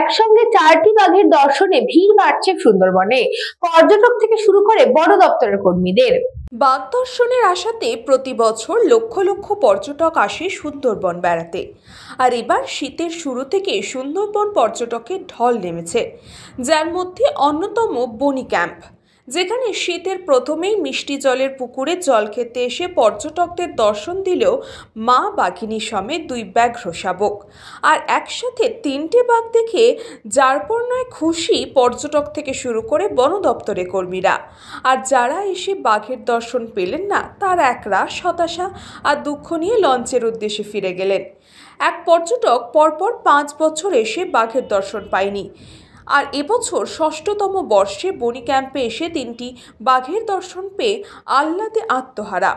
একসঙ্গে 4টি বাঘের দর্শনে ভিড় বাড়ছে সুন্দরবনে, পর্যটক থেকে শুরু করে বন দপ্তরের কর্মীদের। বাঘ দর্শনের আশাতে প্রতি বছর লক্ষ লক্ষ পর্যটক আসে সুন্দরবন বেড়াতে। আর এবার শীতের শুরু থেকে সুন্দরবন পর্যটকের ঢল নেমেছে, যার মধ্যে অন্যতম বনি ক্যাম্প, যেখানে শীতের প্রথমেই মিষ্টি জলের পুকুরে জল খেতে এসে পর্যটকদের দর্শন দিলেও মা বাঘিনী সমেত 2 ব্যাঘ্র শাবক আর একসাথে 3টে বাঘ দেখে যারপর নয় খুশি পর্যটক থেকে শুরু করে বন দপ্তরের কর্মীরা। আর যারা এসে বাঘের দর্শন পেলেন না, তার একরাশ হতাশা আর দুঃখ নিয়ে লঞ্চের উদ্দেশ্যে ফিরে গেলেন। এক পর্যটক পরপর 5 বছর এসে বাঘের দর্শন পায়নি, আর এবছর 6ষষ্ঠতম বর্ষে বনি ক্যাম্পে এসে 3টি বাঘের দর্শন পেয়ে আহ্লাদে আত্মহারা।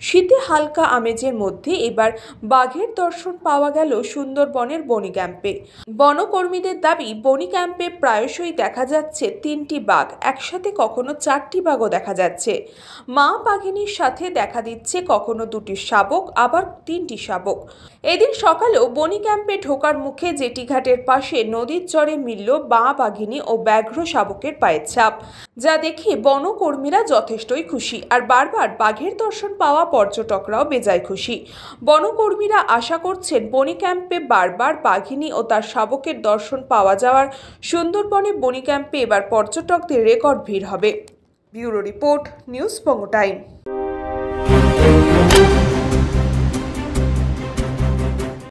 শীতে হালকা আমেজের মধ্যে এবার বাঘের দর্শন পাওয়া গেল সুন্দরবনের বনি ক্যাম্পে। বনকর্মীদের দাবি, বনি ক্যাম্পে প্রায়শই দেখা যাচ্ছে 3টি বাঘ, একসাথে কখনো 4টি বাঘও দেখা যাচ্ছে। মা বাঘিনীর সাথে দেখা দিচ্ছে কখনো 2টি শাবক, আবার 3টি শাবক। এদিন সকালেও বনি ক্যাম্পে ঢোকার মুখে জেটিঘাটের পাশে নদীর চরে মিলল মা বাঘিনী ও ব্যাঘ্র শাবকের পায়ের ছাপ, যা দেখে বনকর্মীরা যথেষ্টই খুশি। আর বারবার বাঘের দর্শন পাওয়া পর্যটকরাও বেজায় খুশি। বনকর্মীরা আশা করছেন বনি ক্যাম্পে বারবার বাঘিনী ও তার শাবকের দর্শন পাওয়া যাওয়ার সুন্দরবনে বনি ক্যাম্পে এবার পর্যটকদের রেকর্ড ভিড় হবে। ব্যুরো রিপোর্ট, নিউজ বঙ্গ টাইম।